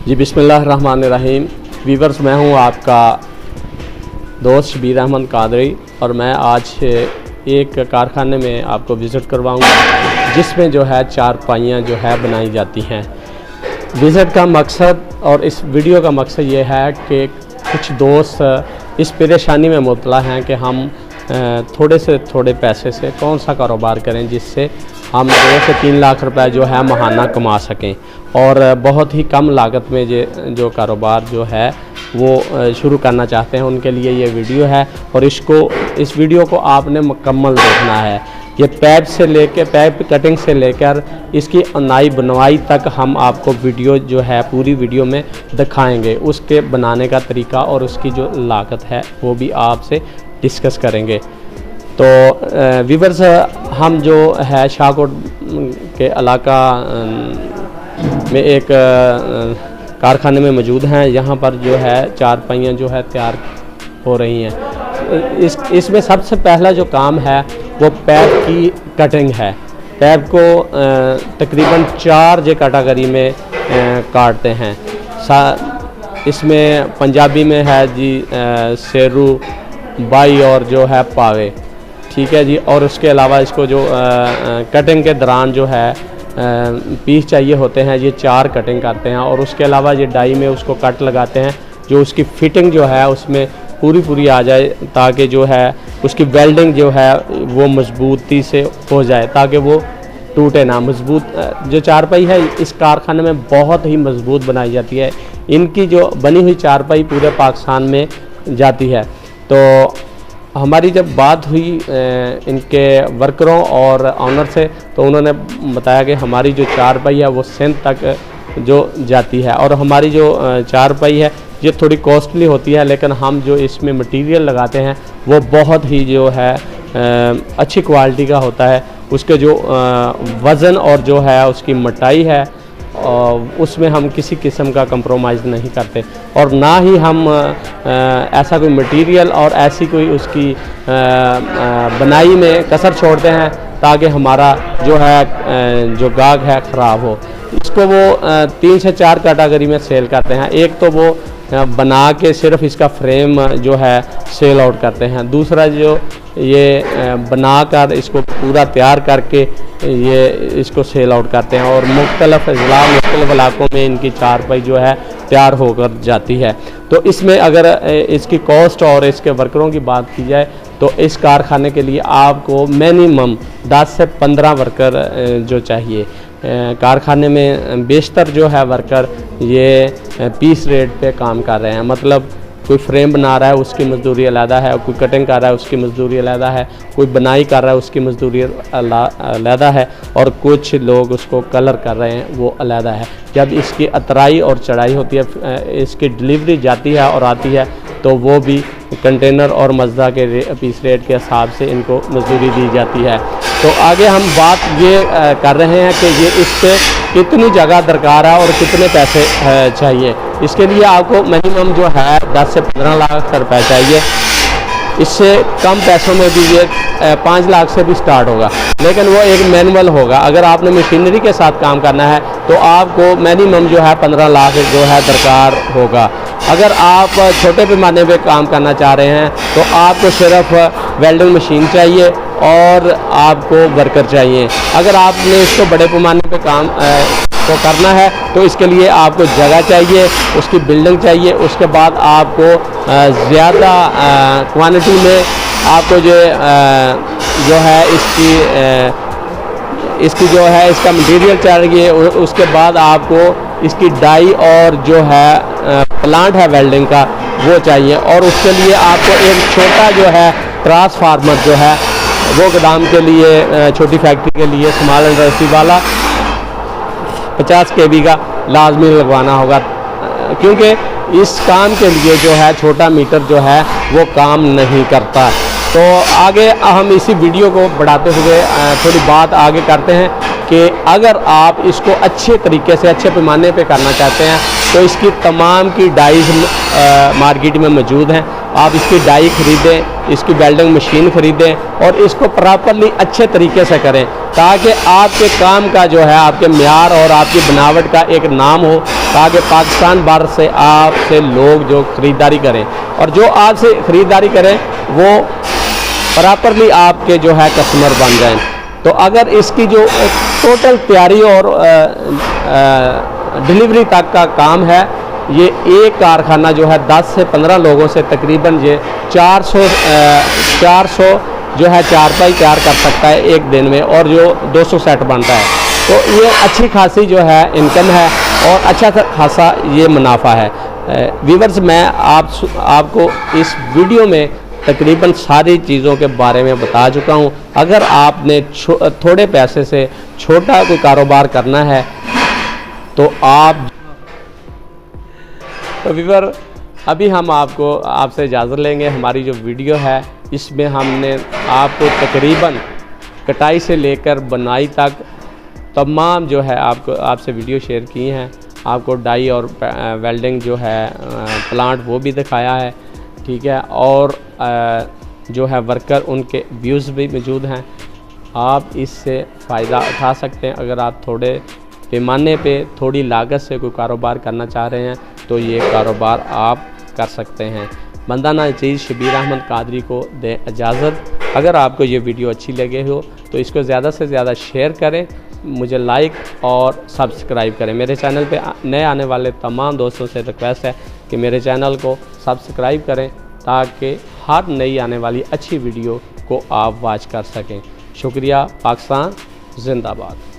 जी बिस्मिल्लाहिर्रहमानिर्रहीम। वीवर्स, मैं हूं आपका दोस्त शबीर अहमद कादरी और मैं आज एक कारखाने में आपको विज़िट करवाऊंगा जिसमें जो है चारपाइयाँ जो है बनाई जाती हैं। विज़िट का मकसद और इस वीडियो का मकसद ये है कि कुछ दोस्त इस परेशानी में मुब्तला हैं कि हम थोड़े से थोड़े पैसे से कौन सा कारोबार करें जिससे हम 2 से 3 लाख रुपए जो है माहाना कमा सकें और बहुत ही कम लागत में जो कारोबार जो है वो शुरू करना चाहते हैं, उनके लिए ये वीडियो है। और इस वीडियो को आपने मुकम्मल देखना है। ये पैप कटिंग से लेकर इसकी नाई बनवाई तक हम आपको वीडियो जो है पूरी वीडियो में दिखाएंगे। उसके बनाने का तरीका और उसकी जो लागत है वो भी आपसे डिस्कस करेंगे। तो व्यूअर्स, हम जो है शाहकोट के इलाका में एक कारखाने में मौजूद हैं। यहाँ पर जो है चारपाइयाँ जो है तैयार हो रही हैं। इसमें सबसे पहला जो काम है वो पैप की कटिंग है। पैप को तकरीबन 4 कैटेगरी में काटते हैं। इसमें पंजाबी में है जी शेरू, बाई और जो है पावे, ठीक है जी। और उसके अलावा इसको जो कटिंग के दौरान जो है पीस चाहिए होते हैं, ये 4 कटिंग करते हैं। और उसके अलावा ये डाई में उसको कट लगाते हैं जो उसकी फिटिंग जो है उसमें पूरी आ जाए, ताकि जो है उसकी वेल्डिंग जो है वो मजबूती से हो जाए, ताकि वो टूटे ना। मजबूत जो चारपाई है इस कारखाने में बहुत ही मजबूत बनाई जाती है। इनकी जो बनी हुई चारपाई पूरे पाकिस्तान में जाती है। तो हमारी जब बात हुई इनके वर्करों और ऑनर से, तो उन्होंने बताया कि हमारी जो चारपाई है वो सिंध तक जो जाती है। और हमारी जो चारपाई है ये थोड़ी कॉस्टली होती है, लेकिन हम जो इसमें मटेरियल लगाते हैं वो बहुत ही जो है अच्छी क्वालिटी का होता है। उसके जो वज़न और जो है उसकी मोटाई है उसमें हम किसी किस्म का कंप्रोमाइज़ नहीं करते। और ना ही हम ऐसा कोई मटेरियल और ऐसी कोई उसकी बनाई में कसर छोड़ते हैं ताकि हमारा जो है जो गाहक है ख़राब हो। इसको वो 3 से 4 कैटेगरी में सेल करते हैं। एक तो वो बना के सिर्फ इसका फ्रेम जो है सेल आउट करते हैं। दूसरा जो ये बनाकर इसको पूरा तैयार करके ये इसको सेल आउट करते हैं। और मुख्तलिफ इलाकों में इनकी चारपाई जो है तैयार होकर जाती है। तो इसमें अगर इसकी कॉस्ट और इसके वर्करों की बात की जाए तो इस कारखाने के लिए आपको मिनिमम 10 से 15 वर्कर जो चाहिए। कारखाने में बेशतर जो है वर्कर ये पीस रेट पे काम कर रहे हैं। मतलब कोई फ्रेम बना रहा है उसकी मजदूरी अलग है, कोई कटिंग कर रहा है उसकी मजदूरी अलग है, कोई बनाई कर रहा है उसकी मजदूरी अलग है, और कुछ लोग उसको कलर कर रहे हैं वो अलग है। जब इसकी अतराई और चढ़ाई होती है, इसकी डिलीवरी जाती है और आती है, तो वो भी कंटेनर और मजदा के पीस रेट के हिसाब से इनको मजदूरी दी जाती है। तो आगे हम बात ये कर रहे हैं कि ये इस पर कितनी जगह दरकार है और कितने पैसे चाहिए। इसके लिए आपको मिनिमम जो है 10 से 15 लाख रुपए चाहिए। इससे कम पैसों में भी ये 5 लाख से भी स्टार्ट होगा, लेकिन वो एक मैनुअल होगा। अगर आपने मशीनरी के साथ काम करना है तो आपको मिनिमम जो है 15 लाख जो है दरकार होगा। अगर आप छोटे पैमाने पे काम करना चाह रहे हैं तो आपको सिर्फ वेल्डिंग मशीन चाहिए और आपको वर्कर चाहिए। अगर आपने इसको बड़े पैमाने पे काम को करना है तो इसके लिए आपको जगह चाहिए, उसकी बिल्डिंग चाहिए। उसके बाद आपको ज़्यादा क्वांटिटी में आपको जो है इसकी जो है इसका मटेरियल चाहिए। उसके बाद आपको इसकी डाई और जो है प्लांट है वेल्डिंग का वो चाहिए। और उसके लिए आपको एक छोटा जो है ट्रांसफार्मर जो है वो गोदाम के लिए, छोटी फैक्ट्री के लिए स्मॉल इंडस्ट्री वाला 50 kV का लाजमी लगवाना होगा, क्योंकि इस काम के लिए जो है छोटा मीटर जो है वो काम नहीं करता। तो आगे हम इसी वीडियो को बढ़ाते हुए थोड़ी बात आगे करते हैं कि अगर आप इसको अच्छे तरीके से अच्छे पैमाने पे करना चाहते हैं तो इसकी तमाम की डाइज मार्केट में मौजूद हैं। आप इसकी डाई ख़रीदें, इसकी वेल्डिंग मशीन ख़रीदें और इसको प्रॉपरली अच्छे तरीके से करें, ताकि आपके काम का जो है आपके म्यार और आपकी बनावट का एक नाम हो, ताकि पाकिस्तान भर से आपसे लोग जो ख़रीदारी करें और जो आपसे ख़रीदारी करें वो प्रॉपरली आपके जो है कस्टमर बन जाएं। तो अगर इसकी जो टोटल तैयारी और डिलीवरी तक का काम है, ये एक कारखाना जो है 10 से 15 लोगों से तकरीबन ये 400 जो है चारपाई तैयार कर सकता है एक दिन में, और जो 200 सेट बनता है। तो ये अच्छी खासी जो है इनकम है और अच्छा खासा ये मुनाफा है। व्यूअर्स, मैं आपको इस वीडियो में तकरीबन सारी चीज़ों के बारे में बता चुका हूँ। अगर आपने थोड़े पैसे से छोटा कोई कारोबार करना है तो आप तो व्यूअर, अभी हम आपसे इजाज़त लेंगे। हमारी जो वीडियो है इसमें हमने आपको तकरीबन कटाई से लेकर बनाई तक तमाम जो है आपसे वीडियो शेयर की हैं। आपको डाई और वेल्डिंग जो है प्लांट वो भी दिखाया है, ठीक है, और जो है वर्कर उनके व्यूज़ भी मौजूद हैं। आप इससे फ़ायदा उठा सकते हैं। अगर आप थोड़े पैमाने पे थोड़ी लागत से कोई कारोबार करना चाह रहे हैं तो ये कारोबार आप कर सकते हैं। बंदाना चीज़ शबीर अहमद कादरी को दे इजाज़त। अगर आपको ये वीडियो अच्छी लगे हो तो इसको ज़्यादा से ज़्यादा शेयर करें, मुझे लाइक और सब्सक्राइब करें। मेरे चैनल पे नए आने वाले तमाम दोस्तों से रिक्वेस्ट है कि मेरे चैनल को सब्सक्राइब करें, ताकि हर नई आने वाली अच्छी वीडियो को आप वॉच कर सकें। शुक्रिया। पाकिस्तान जिंदाबाद।